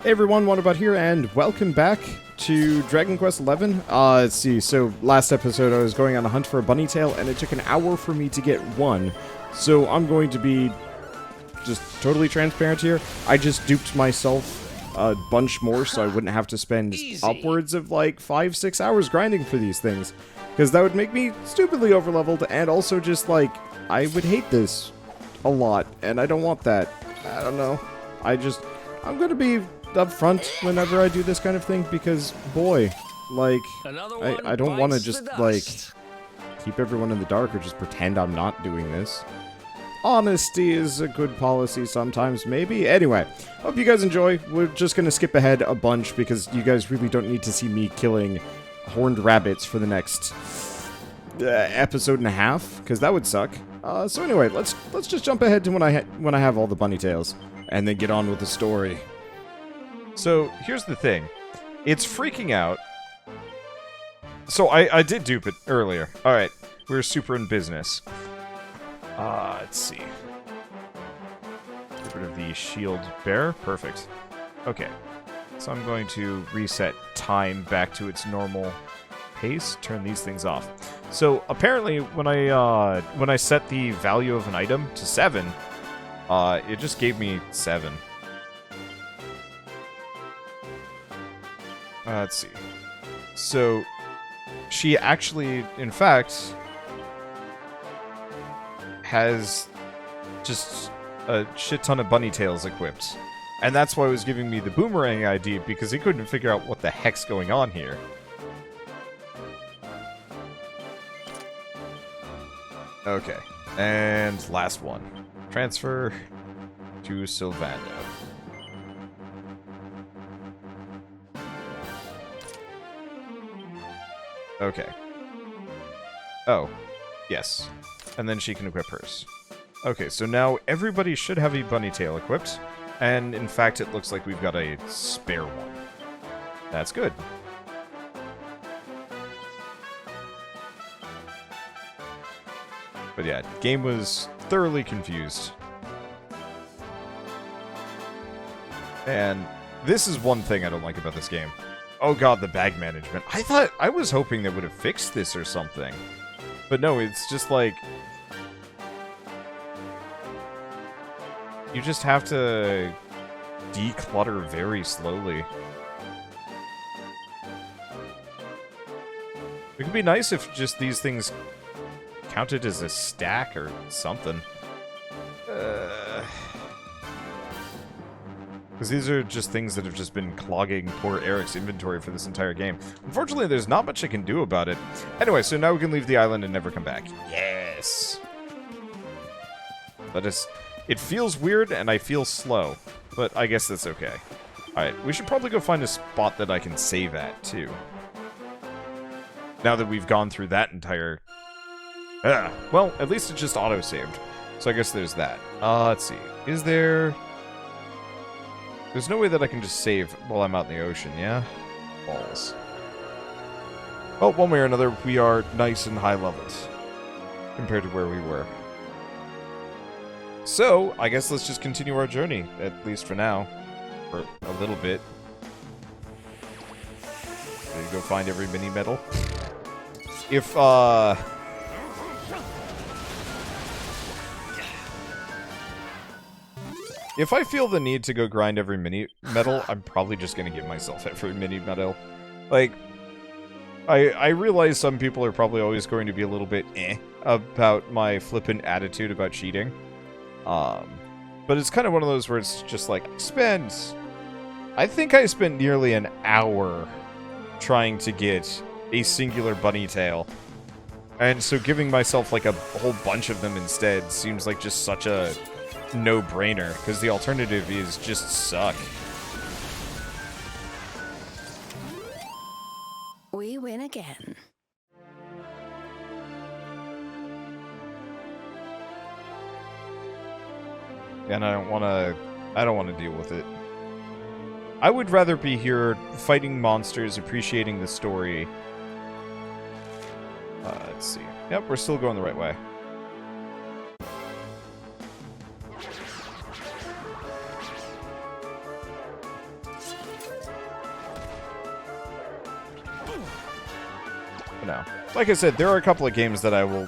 Hey everyone, Wanderbot here, and welcome back to Dragon Quest XI. Let's see, so last episode I was going on a hunt for a bunny tail, and it took an hour for me to get one. So I'm going to be just totally transparent here. I just duped myself a bunch more so I wouldn't have to spend upwards of like 5-6 hours grinding for these things. Because that would make me stupidly overleveled, and also just like, I would hate this a lot, and I don't want that. I don't know. I'm gonna be up front whenever I do this kind of thing because, boy, like, I don't want to just, like, keep everyone in the dark or just pretend I'm not doing this. Honesty is a good policy sometimes, maybe. Anyway, hope you guys enjoy. We're just gonna skip ahead a bunch because you guys really don't need to see me killing horned rabbits for the next episode and a half, because that would suck. So anyway, let's just jump ahead to when I have all the bunny tails, and then get on with the story. So, here's the thing. It's freaking out. So, I did dupe it earlier. Alright, we're super in business. Let's see. Get rid of the shield bearer. Perfect. Okay. So I'm going to reset time back to its normal pace. Turn these things off. So, apparently, when I set the value of an item to 7, it just gave me 7. Let's see. So, she actually, in fact, has just a shit ton of bunny tails equipped. And that's why it was giving me the boomerang ID, because he couldn't figure out what the heck's going on here. Okay. And last one. Transfer to Sylvando. Okay. Oh. Yes. And then she can equip hers. Okay, so now everybody should have a bunny tail equipped. And in fact, it looks like we've got a spare one. That's good. But yeah, game was thoroughly confused. And this is one thing I don't like about this game. Oh god, the bag management. I was hoping they would have fixed this or something. But no, it's just like... you just have to declutter very slowly. It could be nice if just these things counted as a stack or something. Because these are just things that have just been clogging poor Eric's inventory for this entire game. Unfortunately, there's not much I can do about it. Anyway, so now we can leave the island and never come back. Yes! That is... it feels weird, and I feel slow. But I guess that's okay. Alright, we should probably go find a spot that I can save at, too. Now that we've gone through that entire... well, at least it just auto-saved. So I guess there's that. Let's see. Is there... there's no way that I can just save while I'm out in the ocean, yeah? Balls. Well, one way or another, we are nice and high-leveled. Compared to where we were. So, I guess let's just continue our journey, at least for now. For a little bit. Ready to go find every mini-medal? If I feel the need to go grind every mini-medal, I'm probably just gonna give myself every mini-medal. Like, I realize some people are probably always going to be a little bit about my flippant attitude about cheating. But it's kind of one of those where it's just like, I think I spent nearly an hour trying to get a singular bunny tail. And so giving myself like a whole bunch of them instead seems like just such a no-brainer, because the alternative is just suck. We win again. And I don't want to deal with it. I would rather be here fighting monsters, appreciating the story. Let's see. Yep, we're still going the right way. But no. Like I said, there are a couple of games that I will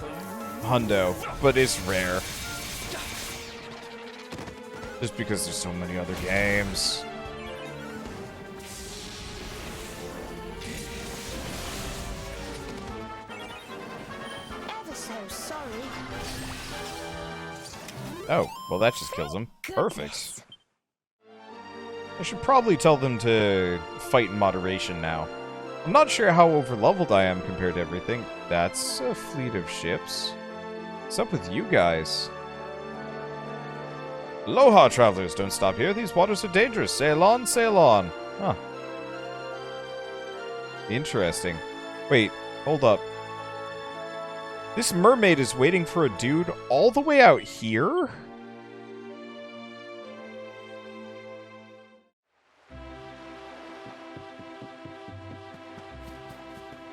hundo, but it's rare. Just because there's so many other games. Ever so sorry. Oh, well that just kills him. Perfect. I should probably tell them to fight in moderation now. I'm not sure how overleveled I am compared to everything. That's a fleet of ships. What's up with you guys? Aloha, travelers. Don't stop here. These waters are dangerous. Sail on, sail on. Huh. Interesting. Wait, hold up. This mermaid is waiting for a dude all the way out here?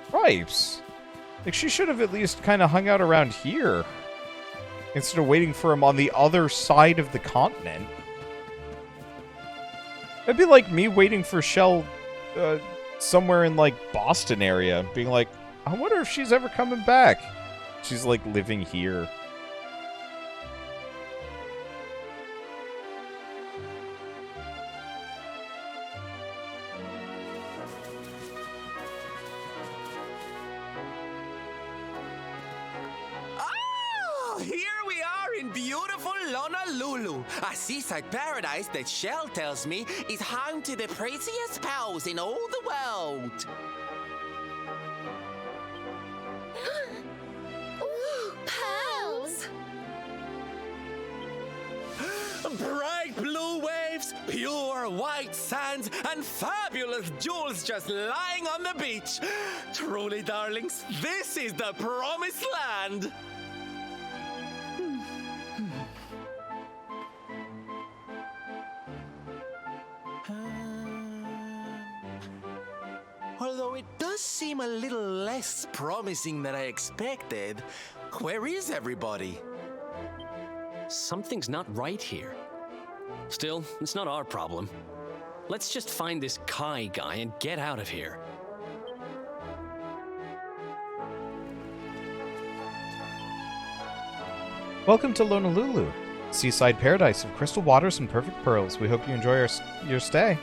Stripes. Like, she should have at least kind of hung out around here. Instead of waiting for him on the other side of the continent. It'd be like me waiting for Shell somewhere in, like, Boston area. Being like, I wonder if she's ever coming back. She's, like, living here. Here we are in beautiful Lulu, a seaside paradise that Shell tells me is home to the prettiest pals in all the world. Ooh, pearls. Bright blue waves, pure white sands, and fabulous jewels just lying on the beach. Truly, darlings, this is the promised land. Although it does seem a little less promising than I expected, where is everybody? Something's not right here. Still, it's not our problem. Let's just find this Kai guy and get out of here. Welcome to Lulu, seaside paradise of crystal waters and perfect pearls. We hope you enjoy your stay.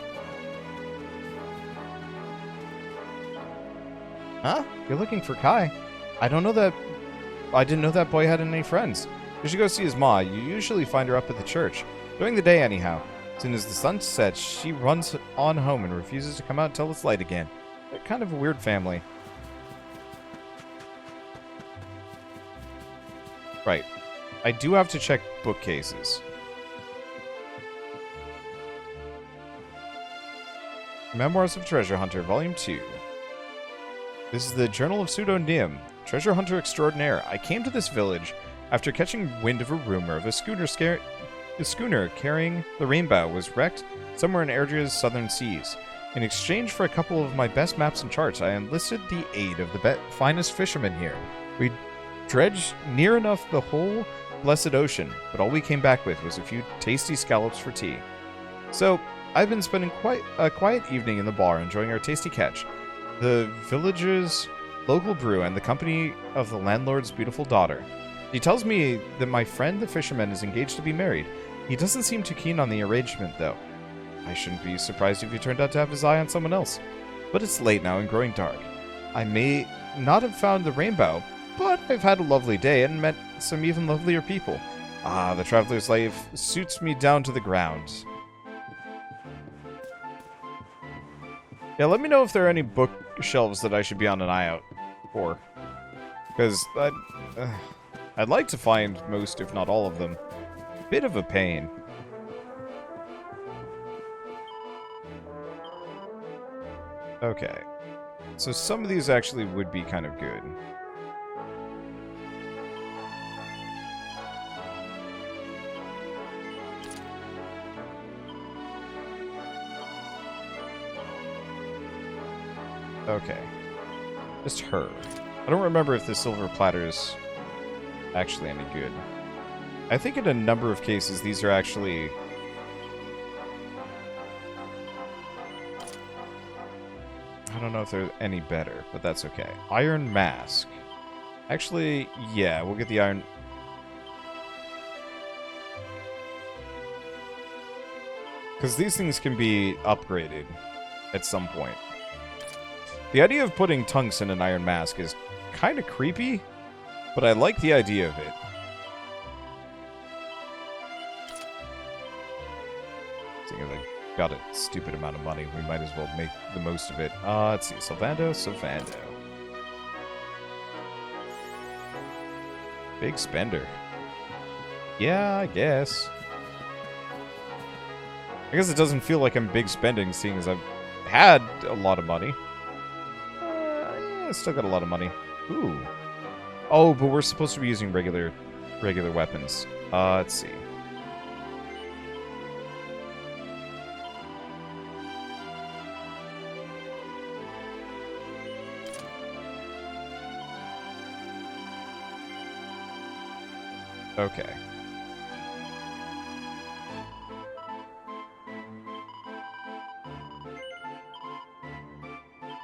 Huh? You're looking for Kai? I didn't know that boy had any friends. You should go see his ma. You usually find her up at the church. During the day, anyhow. As soon as the sun sets, she runs on home and refuses to come out until it's light again. They're kind of a weird family. Right. I do have to check bookcases. Memoirs of Treasure Hunter, Volume 2. This is the Journal of Pseudonym, Treasure Hunter Extraordinaire. I came to this village after catching wind of a rumor of a schooner carrying the Rainbow was wrecked somewhere in Erdria's southern seas. In exchange for a couple of my best maps and charts, I enlisted the aid of the finest fishermen here. We dredged near enough the whole blessed ocean, but all we came back with was a few tasty scallops for tea. So, I've been spending quite a quiet evening in the bar enjoying our tasty catch, the village's local brew, and the company of the landlord's beautiful daughter. He tells me that my friend the fisherman is engaged to be married. He doesn't seem too keen on the arrangement, though. I shouldn't be surprised if he turned out to have his eye on someone else. But it's late now and growing dark. I may not have found the rainbow, but I've had a lovely day and met some even lovelier people. Ah, the traveler's life suits me down to the ground. Yeah, let me know if there are any bookshelves that I should be on an eye out for. Because I'd like to find most, if not all of them. Bit of a pain. Okay. So some of these actually would be kind of good. Okay. Just her. I don't remember if the silver platter is actually any good. I think in a number of cases these are actually... I don't know if they're any better, but that's okay. Iron Mask. Actually, yeah, we'll get the Iron... Because these things can be upgraded at some point. The idea of putting tungsten in Iron Mask is kind of creepy, but I like the idea of it. Seeing as I got a stupid amount of money, we might as well make the most of it. Let's see. Sylvando. Big spender. Yeah, I guess. I guess it doesn't feel like I'm big spending, seeing as I've had a lot of money. Yeah, still got a lot of money. Ooh. Oh, but we're supposed to be using regular weapons. Let's see. Okay.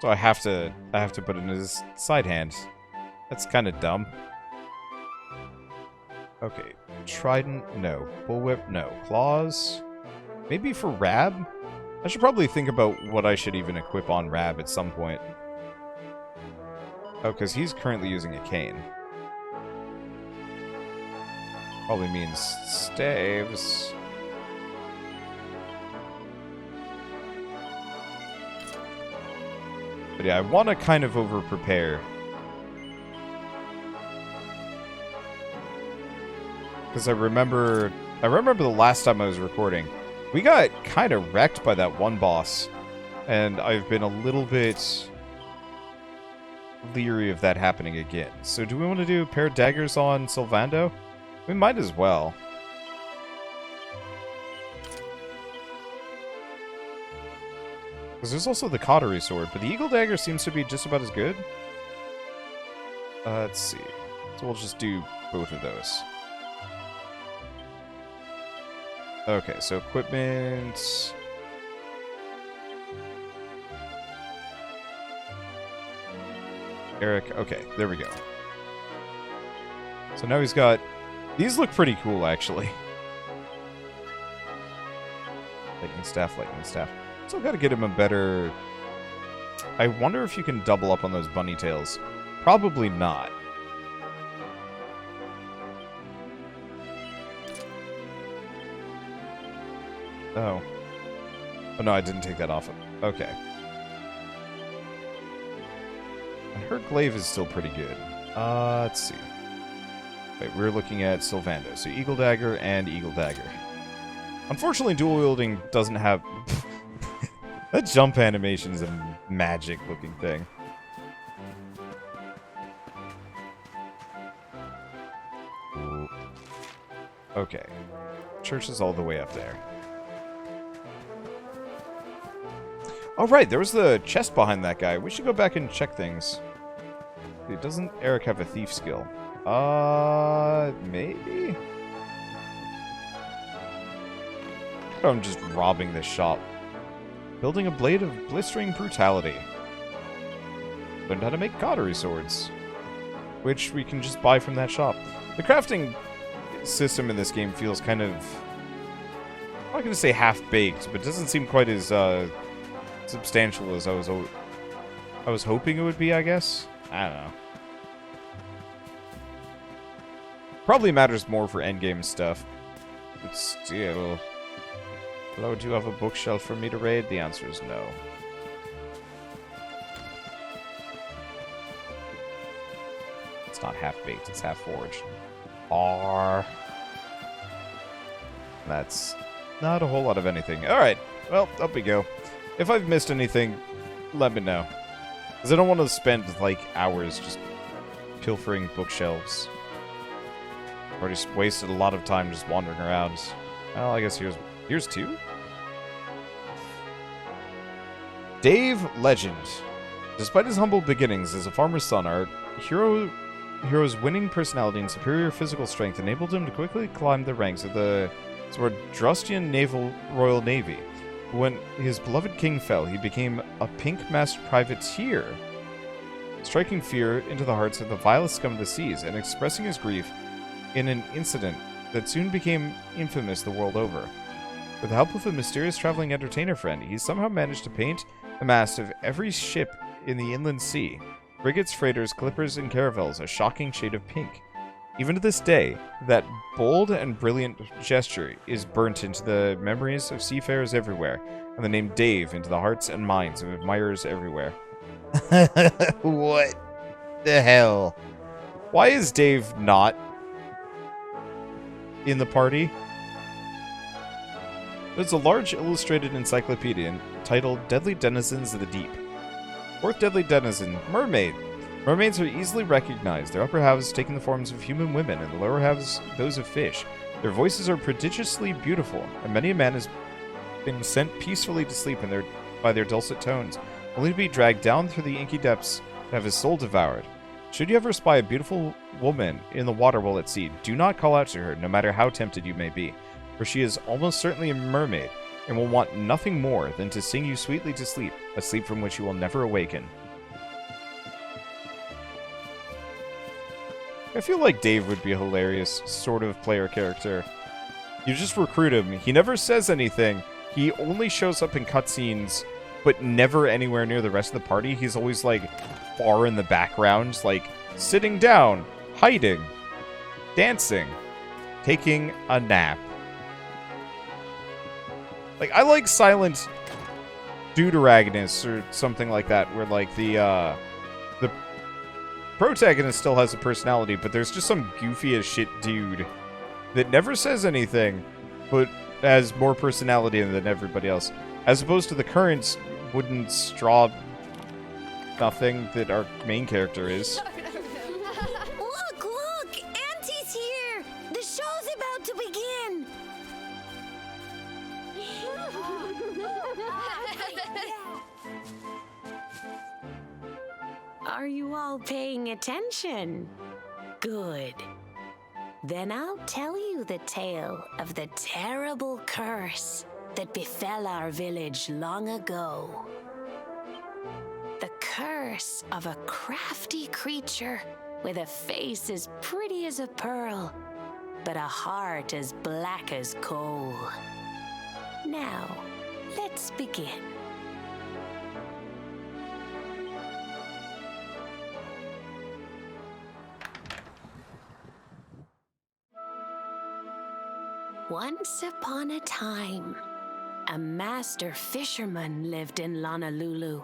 So I have to put it in his side hand. That's kind of dumb. Okay. Trident, no. Bullwhip, no. Claws, maybe for Rab? I should probably think about what I should even equip on Rab at some point. Oh, because he's currently using a cane. Probably means staves. But yeah, I want to kind of over-prepare. Because I remember the last time I was recording, we got kind of wrecked by that one boss. And I've been a little bit leery of that happening again. So do we want to do a pair of daggers on Sylvando? We might as well. Because there's also the Cautery Sword, but the Eagle Dagger seems to be just about as good. Let's see. So we'll just do both of those. Okay, so equipment... Eric, okay, there we go. So now he's got... These look pretty cool, actually. Lightning staff. Still gotta get him a better... I wonder if you can double up on those bunny tails. Probably not. Oh. Oh no, I didn't take that off. Okay. And her glaive is still pretty good. Let's see. Wait, we're looking at Sylvando. So Eagle Dagger and Eagle Dagger. Unfortunately, dual wielding doesn't have... That jump animation is a magic-looking thing. Ooh. Okay. Church is all the way up there. Oh, right, there was the chest behind that guy. We should go back and check things. Doesn't Eric have a thief skill? Maybe? I'm just robbing this shop. Building a blade of blistering brutality. Learned how to make cautery swords. Which we can just buy from that shop. The crafting system in this game feels kind of... I'm not going to say half-baked, but it doesn't seem quite as substantial as I was hoping it would be, I guess. I don't know. Probably matters more for endgame stuff. But still... Hello, do you have a bookshelf for me to raid? The answer is no. It's not half-baked, it's half-forged. R. That's not a whole lot of anything. Alright, well, up we go. If I've missed anything, let me know. Because I don't want to spend, like, hours just pilfering bookshelves. I've already wasted a lot of time just wandering around. Well, I guess here's two. Dave Legend. Despite his humble beginnings as a farmer's son, our hero's winning personality and superior physical strength enabled him to quickly climb the ranks of the Swordrustian Naval Royal Navy. When his beloved king fell, he became a pink-masked privateer, striking fear into the hearts of the vilest scum of the seas and expressing his grief in an incident that soon became infamous the world over. With the help of a mysterious traveling entertainer friend, he somehow managed to paint the mast of every ship in the inland sea, frigates, freighters, clippers, and caravels, a shocking shade of pink. Even to this day, that bold and brilliant gesture is burnt into the memories of seafarers everywhere, and the name Dave into the hearts and minds of admirers everywhere. What the hell? Why is Dave not in the party? There's a large illustrated encyclopedia titled Deadly Denizens of the Deep. Fourth deadly denizen, Mermaid. Mermaids are easily recognized, their upper halves taking the forms of human women, and the lower halves those of fish. Their voices are prodigiously beautiful, and many a man has been sent peacefully to sleep by their dulcet tones, only to be dragged down through the inky depths to have his soul devoured. Should you ever spy a beautiful woman in the water while at sea, do not call out to her, no matter how tempted you may be, for she is almost certainly a mermaid, and will want nothing more than to sing you sweetly to sleep, a sleep from which you will never awaken. I feel like Dave would be a hilarious sort of player character. You just recruit him, he never says anything, he only shows up in cutscenes, but never anywhere near the rest of the party. He's always, like, far in the background, like, sitting down, hiding, dancing, taking a nap. Like, I like silent deuteragonists or something like that, where, like, the protagonist still has a personality, but there's just some goofy as shit dude that never says anything, but has more personality than everybody else. As opposed to the current wooden straw nothing that our main character is. Look! Auntie's here! The show's about to begin! Are you all paying attention? Good. Then I'll tell you the tale of the terrible curse that befell our village long ago. The curse of a crafty creature with a face as pretty as a pearl, but a heart as black as coal. Now, let's begin. Once upon a time, a master fisherman lived in Lulu.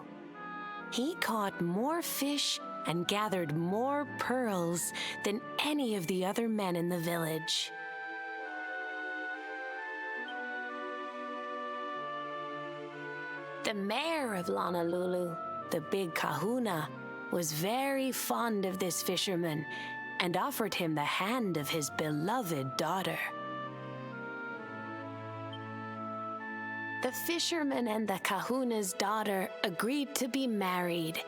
He caught more fish and gathered more pearls than any of the other men in the village. The mayor of Lulu, the big kahuna, was very fond of this fisherman and offered him the hand of his beloved daughter. The fisherman and the kahuna's daughter agreed to be married,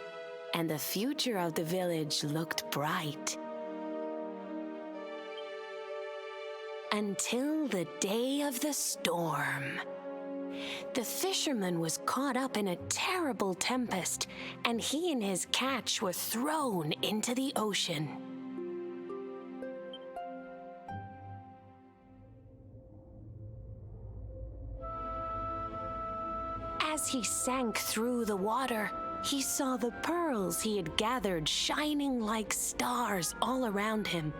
and the future of the village looked bright. Until the day of the storm. The fisherman was caught up in a terrible tempest, and he and his catch were thrown into the ocean. As he sank through the water, he saw the pearls he had gathered shining like stars all around him.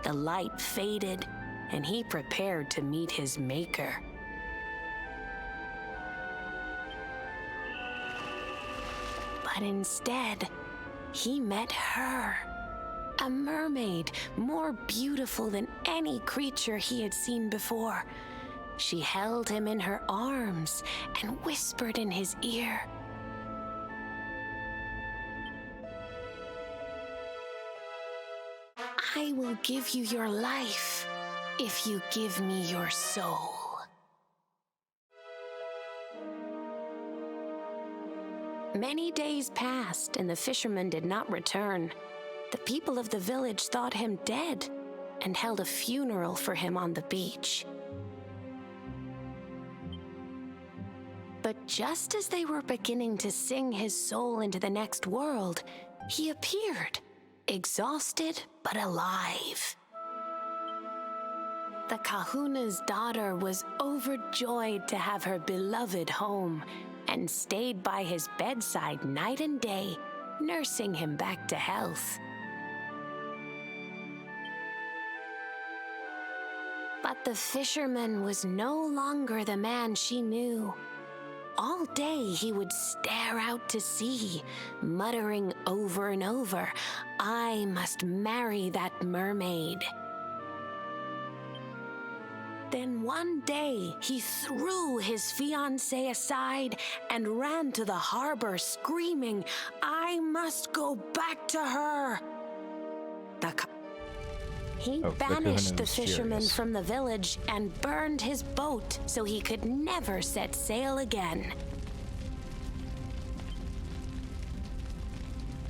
The light faded, and he prepared to meet his maker. But instead, he met her, a mermaid more beautiful than any creature he had seen before. She held him in her arms and whispered in his ear, "I will give you your life if you give me your soul." Many days passed and the fisherman did not return. The people of the village thought him dead and held a funeral for him on the beach. just as they were beginning to sing his soul into the next world, he appeared, exhausted but alive. The kahuna's daughter was overjoyed to have her beloved home and stayed by his bedside night and day, nursing him back to health. But the fisherman was no longer the man she knew. All day he would stare out to sea, muttering over and over, "I must marry that mermaid." Then one day, he threw his fiancée aside and ran to the harbor screaming, "I must go back to her." He banished the fisherman from the village and burned his boat so he could never set sail again.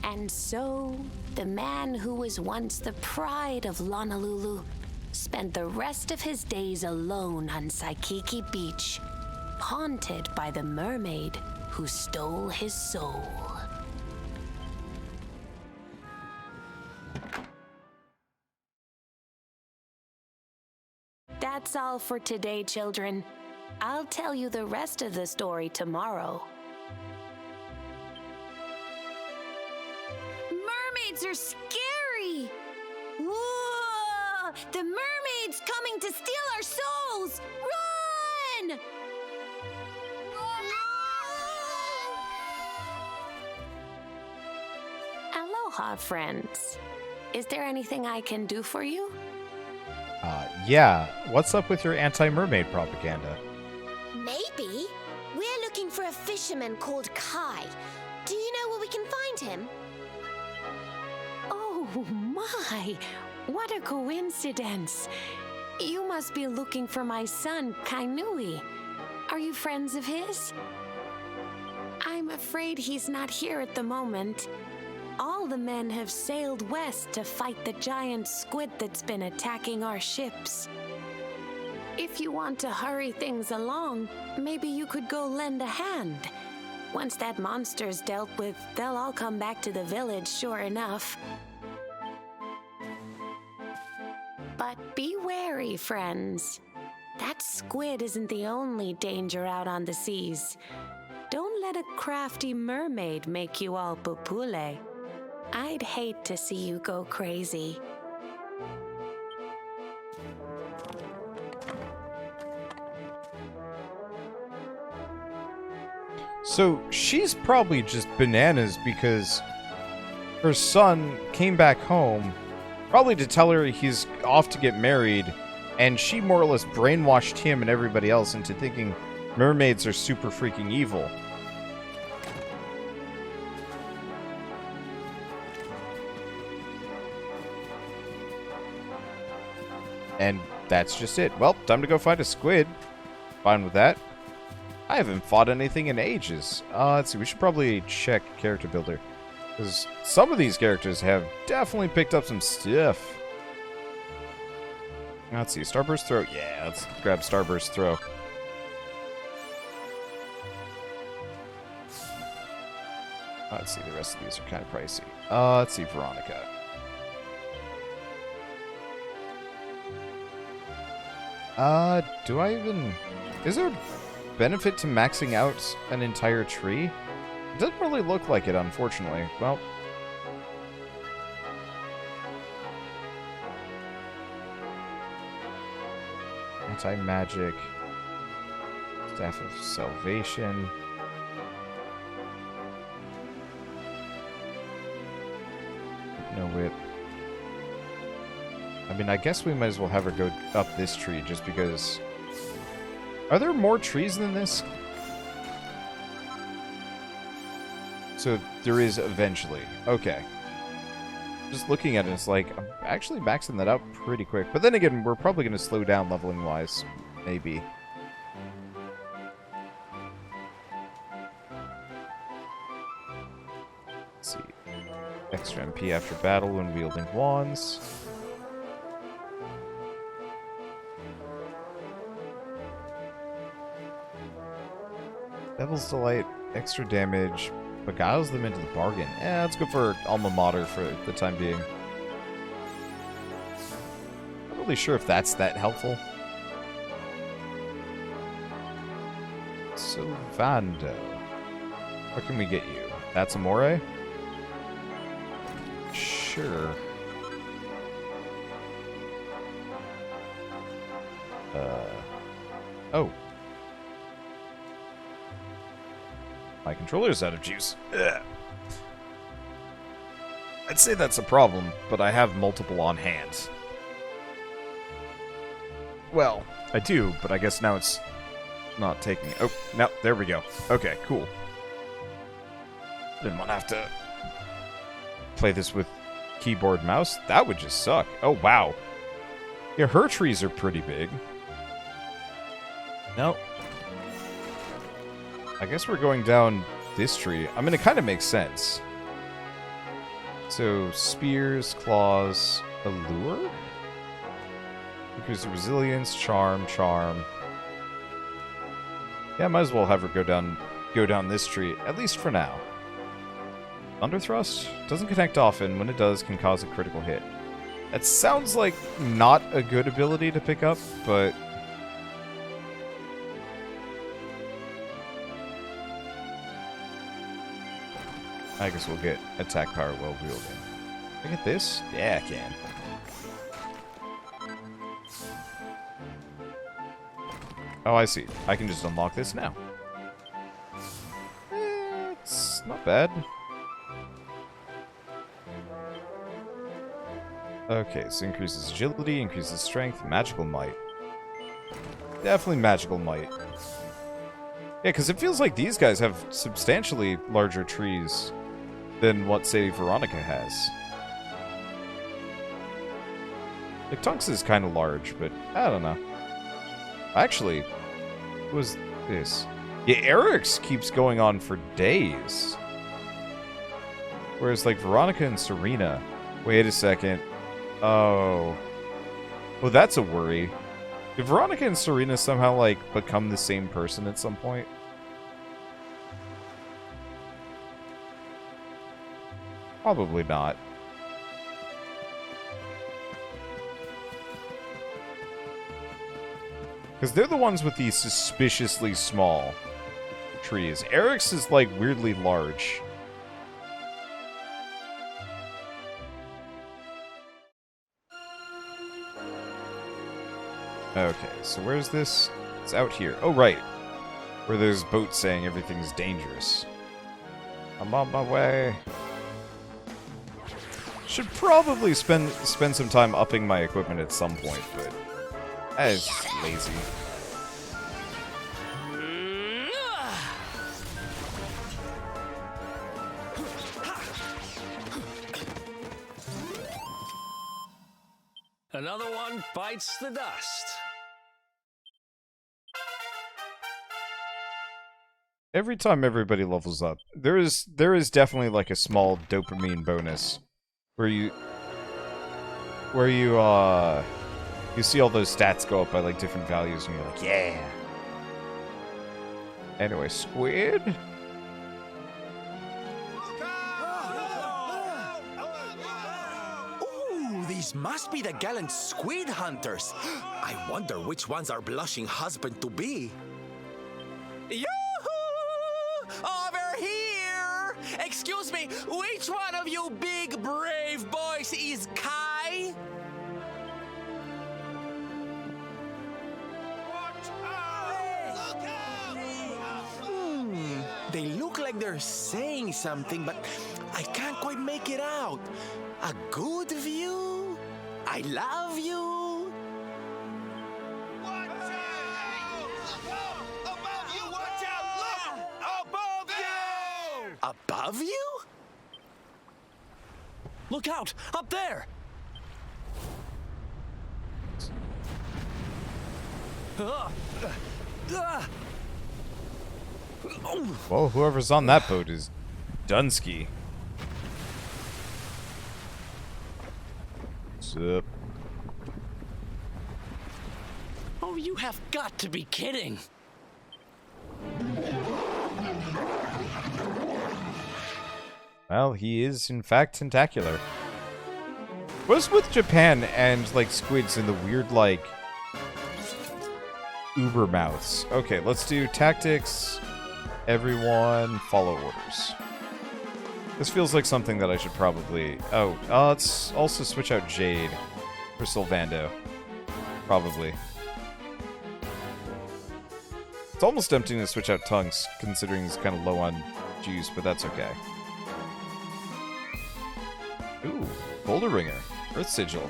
And so, the man who was once the pride of Honolulu spent the rest of his days alone on Saikiki Beach, haunted by the mermaid who stole his soul. That's all for today, children. I'll tell you the rest of the story tomorrow. Mermaids are scary! Whoa! The mermaid's coming to steal our souls! Run! Aloha, friends. Is there anything I can do for you? Yeah. What's up with your anti-mermaid propaganda? Maybe. We're looking for a fisherman called Kai. Do you know where we can find him? Oh my! What a coincidence! You must be looking for my son, Kainui. Are you friends of his? I'm afraid he's not here at the moment. All the men have sailed west to fight the giant squid that's been attacking our ships. If you want to hurry things along, maybe you could go lend a hand. Once that monster's dealt with, they'll all come back to the village, sure enough. But be wary, friends. That squid isn't the only danger out on the seas. Don't let a crafty mermaid make you all pupule. I'd hate to see you go crazy. So she's probably just bananas because her son came back home, probably to tell her he's off to get married, and she more or less brainwashed him and everybody else into thinking mermaids are super freaking evil. And that's just it. Well, time to go find a squid. Fine with that. I haven't fought anything in ages. Let's see, we should probably check character builder. Because some of these characters have definitely picked up some stuff. Let's see, Starburst Throw. Yeah, let's grab Starburst Throw. Let's see, the rest of these are kind of pricey. Let's see, Veronica. Do I even... Is there a benefit to maxing out an entire tree? It doesn't really look like it, unfortunately. Well... Anti-magic. Staff of Salvation. No whip. I mean, I guess we might as well have her go up this tree, just because... Are there more trees than this? So, there is eventually. Okay. Just looking at it, it's like, I'm actually maxing that out pretty quick. But then again, we're probably going to slow down leveling-wise. Maybe. Let's see. Extra MP after battle when wielding wands. Devil's Delight, extra damage, beguiles them into the bargain. Let's go for Alma Mater for the time being. Not really sure if that's that helpful. So, Vando. Where can we get you? That's Amore? Sure. Oh. My controller's out of juice. Ugh. I'd say that's a problem, but I have multiple on hand. Well, I do, but I guess now it's not taking it. Oh, no, there we go. Okay, cool. Didn't want to have to play this with keyboard mouse. That would just suck. Oh, wow. Yeah, her trees are pretty big. No. I guess we're going down this tree. I mean, it kind of makes sense. So, spears, claws, allure? Increase the resilience, charm. Yeah, might as well have her go down this tree, at least for now. Thunder Thrust? Doesn't connect often. When it does, can cause a critical hit. That sounds like not a good ability to pick up, but... I guess we'll get attack power well wielded. Can I get this? Yeah, I can. Oh, I see. I can just unlock this now. It's not bad. Okay, so increases agility, increases strength, magical might. Definitely magical might. Yeah, because it feels like these guys have substantially larger trees than what, say, Veronica has. Like, Tonks is kind of large, but I don't know. Actually, what was this? Yeah, Eric's keeps going on for days. Whereas, like, Veronica and Serena... Wait a second. Oh. Well, that's a worry. Did Veronica and Serena somehow, like, become the same person at some point? Probably not. Because they're the ones with these suspiciously small trees. Eric's is, like, weirdly large. Okay, so where's this? It's out here. Oh, right. Where there's boats saying everything's dangerous. I'm on my way. Should probably spend some time upping my equipment at some point, but it's just lazy. Another one bites the dust. Every time everybody levels up, there is definitely like a small dopamine bonus where you see all those stats go up by like different values and you're like, yeah. Anyway, squid? Ooh, these must be the gallant squid hunters. I wonder which one's our blushing husband to be. Yoo-hoo! Over here! Excuse me, which one of you big brave boys is Kai? They look like they're saying something, but I can't quite make it out. A good view? I love you? Watch out! Above you! Watch out! Look! Above you! Above you? Look out! Up there! Well, whoever's on that boat is Dunsky. What's up? Oh, you have got to be kidding! Well, he is, in fact, tentacular. What's with Japan and, like, squids and the weird, like, uber mouths? Okay, let's do tactics. Everyone, follow orders. This feels like something that I should probably... Oh, let's also switch out Jade for Sylvando. Probably. It's almost tempting to switch out Tonks, considering he's kind of low on juice, but that's okay. Ooh, Boulder Ringer. Earth Sigil.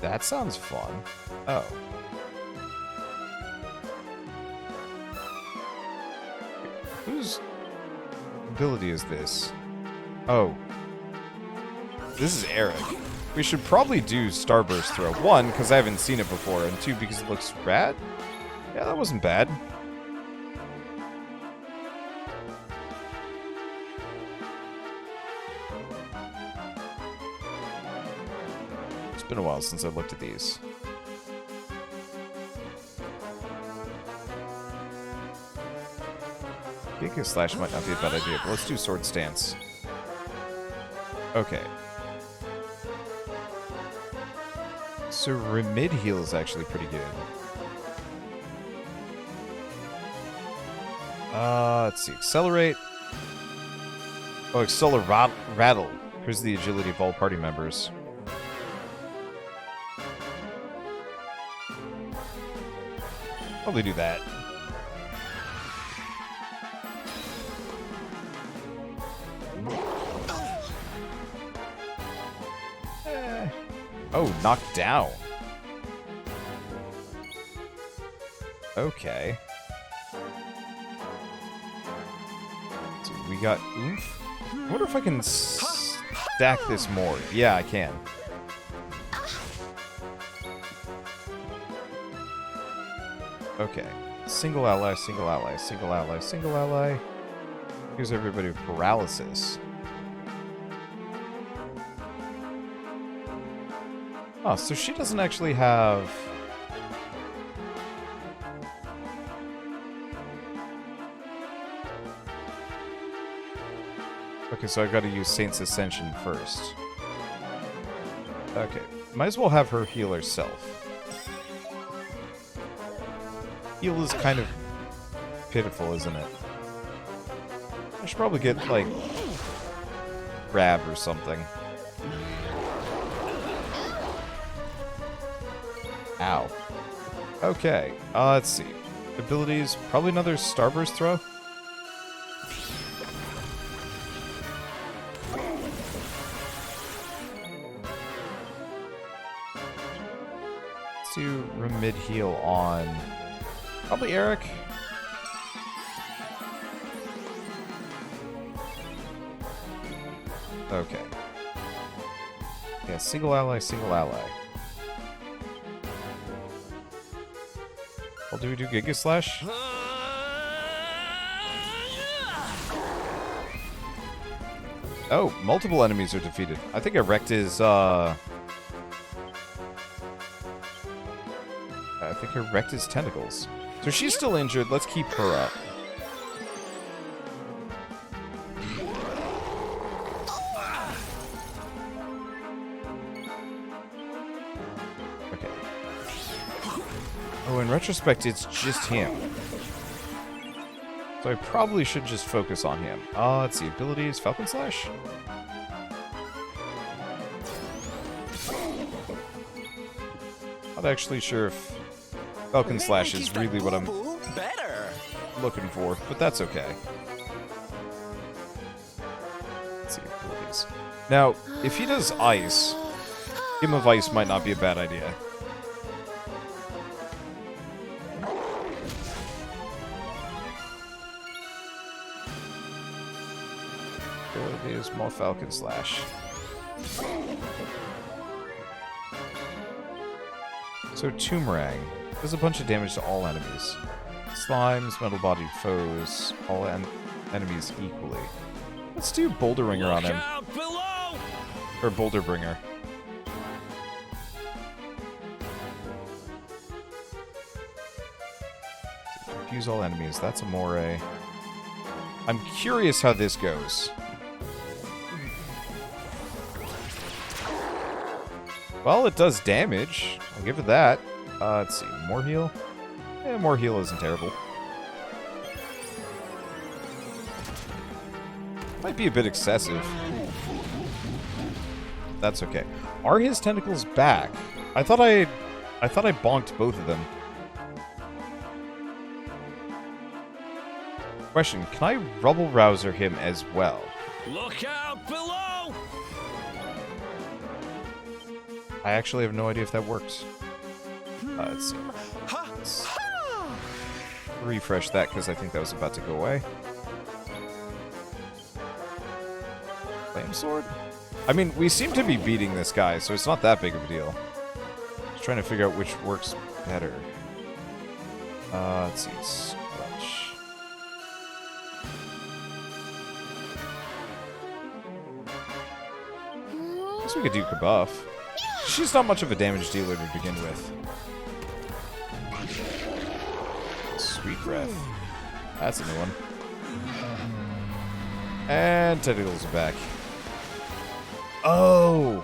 That sounds fun. Oh. Whose ability is this? Oh. This is Eric. We should probably do Starburst Throw. 1, because I haven't seen it before, and 2, because it looks rad. Yeah, that wasn't bad. It's been a while since I've looked at these. Giga Slash might not be a bad idea, but let's do Sword Stance. Okay. So Remid Heal is actually pretty good. Let's see. Accelerate. Oh, Accelerate Rattle. Here's the agility of all party members. Probably do that. Oh, knocked down. Okay. So we got oomph. I wonder if I can stack this more. Yeah, I can. Okay. Single ally, single ally, single ally, single ally. Here's everybody with paralysis. Oh, so she doesn't actually have... Okay, so I've got to use Saint's Ascension first. Okay, might as well have her heal herself. Heal is kind of pitiful, isn't it? I should probably get, like, grab or something. Ow. Okay, let's see. Abilities, probably another Starburst Throw? Let's do Remid Heal on... probably Eric. Okay. Yeah, single ally, single ally. Well, do we do Giga Slash? Oh, multiple enemies are defeated. I think I wrecked his, I think I wrecked his tentacles. So she's still injured. Let's keep her up. Okay. Oh, in retrospect, it's just him. So I probably should just focus on him. Let's see. Abilities, Falcon Slash? Not actually sure if Falcon Slash is really what I'm looking for, but that's okay. Let's see. Abilities. Now, if he does Ice, Game of Ice might not be a bad idea. Abilities, more Falcon Slash. So Toomerang does a bunch of damage to all enemies. Slimes, metal-bodied foes, all enemies equally. Let's do Boulder Ringer on him. Or Boulder Bringer. Confuse all enemies. That's Amore. I'm curious how this goes. Well, it does damage. I'll give it that. Let's see. More heal? Yeah, more heal isn't terrible. Might be a bit excessive. That's okay. Are his tentacles back? I thought I bonked both of them. Question, can I rubble rouser him as well? Look out below! I actually have no idea if that works. Let's see. Let's refresh that because I think that was about to go away. Flame sword? I mean, we seem to be beating this guy, so it's not that big of a deal. Just trying to figure out which works better. Let's see. Squelch. I guess we could do Kabuff. She's not much of a damage dealer to begin with. Sweet breath. That's a new one. And tentacles are back. Oh!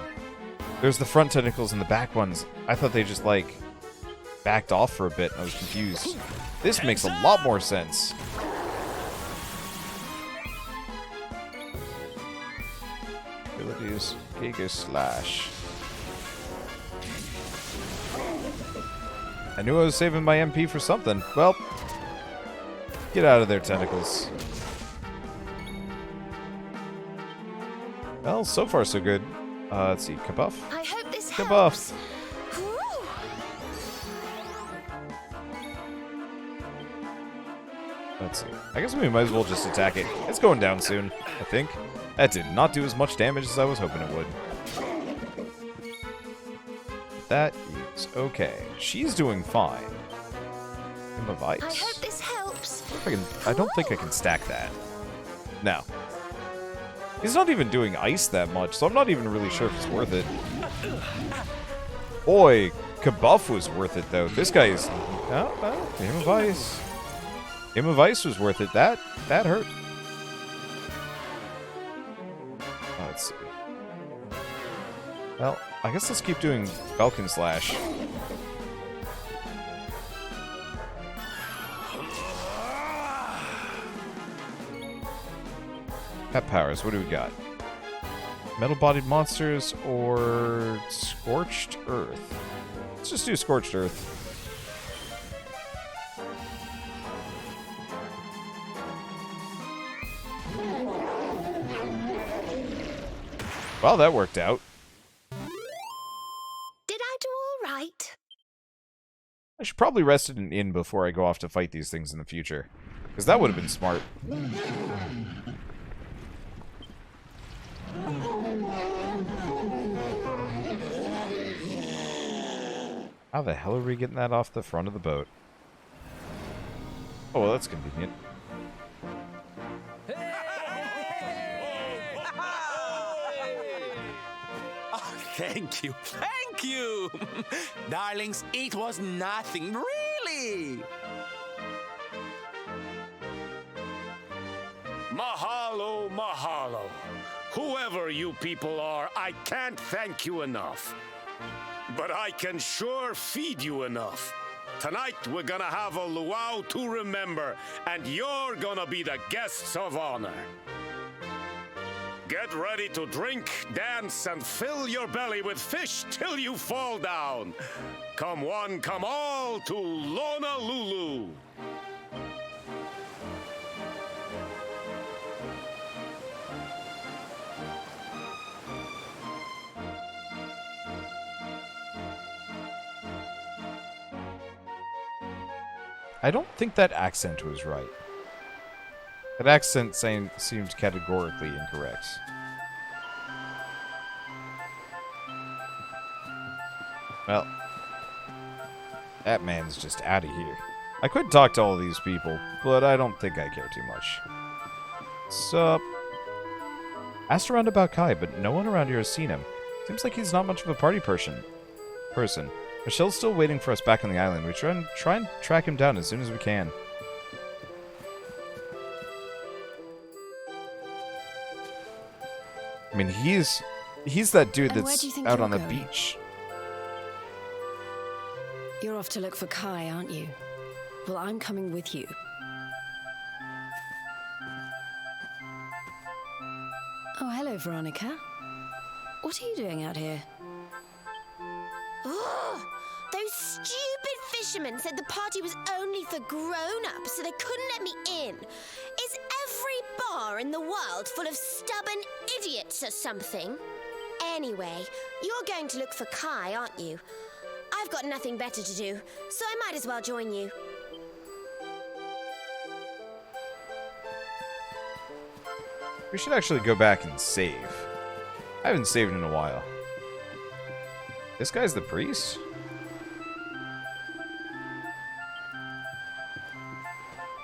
There's the front tentacles and the back ones. I thought they just, like, backed off for a bit. I was confused. This makes a lot more sense. Abilities. Giga Slash. I knew I was saving my MP for something. Well, get out of there, tentacles. Well, so far so good. Let's see, Kabuff. I hope this Kabuff. helps. Whew. Let's see. I guess we might as well just attack it. It's going down soon, I think. That did not do as much damage as I was hoping it would. That is okay. She's doing fine. Hymn of Ice. I hope this helps. I don't think I can stack that. No. He's not even doing ice that much, so I'm not even really sure if it's worth it. Boy, Kabuff was worth it, though. This guy is... Oh, well, Hymn of Ice. Hymn of Ice was worth it. That hurt. Let's see. Well, I guess let's keep doing Falcon Slash. Pet powers, what do we got? Metal-bodied monsters or Scorched Earth? Let's just do Scorched Earth. Well, that worked out. Did I do all right? I should probably rest in an inn before I go off to fight these things in the future. Because that would have been smart. How the hell are we getting that off the front of the boat? Oh, well, that's convenient. Oh, thank you. Thank you. Darlings, it was nothing, really. Mahalo, mahalo. Whoever you people are, I can't thank you enough. But I can sure feed you enough. Tonight, we're gonna have a luau to remember, and you're gonna be the guests of honor. Get ready to drink, dance, and fill your belly with fish till you fall down. Come one, come all to Lona Lulu. I don't think that accent was right. That accent seemed categorically incorrect. Well, that man's just out of here. I could talk to all these people, but I don't think I care too much. Sup? Asked around about Kai, but no one around here has seen him. Seems like he's not much of a party person. Michelle's still waiting for us back on the island. We try and track him down as soon as we can. I mean, he's that dude And where that's do you think out you're on the going? beach. You're off to look for Kai, aren't you? Well, I'm coming with you. Oh, hello, Veronica. What are you doing out here? Ugh! Those stupid fishermen said the party was only for grown-ups, so they couldn't let me in. Is every bar in the world full of stubborn idiots or something? Anyway, you're going to look for Kai, aren't you? I've got nothing better to do, so I might as well join you. We should actually go back and save. I haven't saved in a while. This guy's the priest?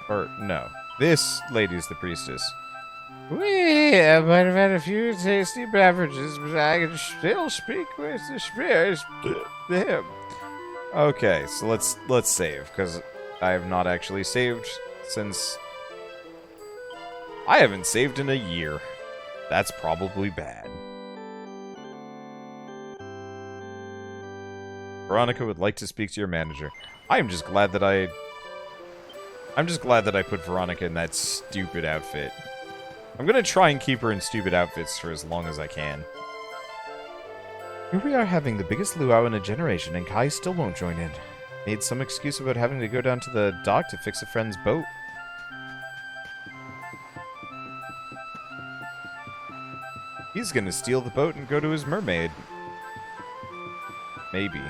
Or, no. This lady's the priestess. We might have had a few tasty beverages, but I can still speak with the spirits. Okay, so let's save, because I have not actually saved since... I haven't saved in a year. That's probably bad. Veronica would like to speak to your manager. I'm just glad that I put Veronica in that stupid outfit. I'm gonna try and keep her in stupid outfits for as long as I can. Here we are having the biggest luau in a generation, and Kai still won't join in. Made some excuse about having to go down to the dock to fix a friend's boat. He's gonna steal the boat and go to his mermaid. Maybe.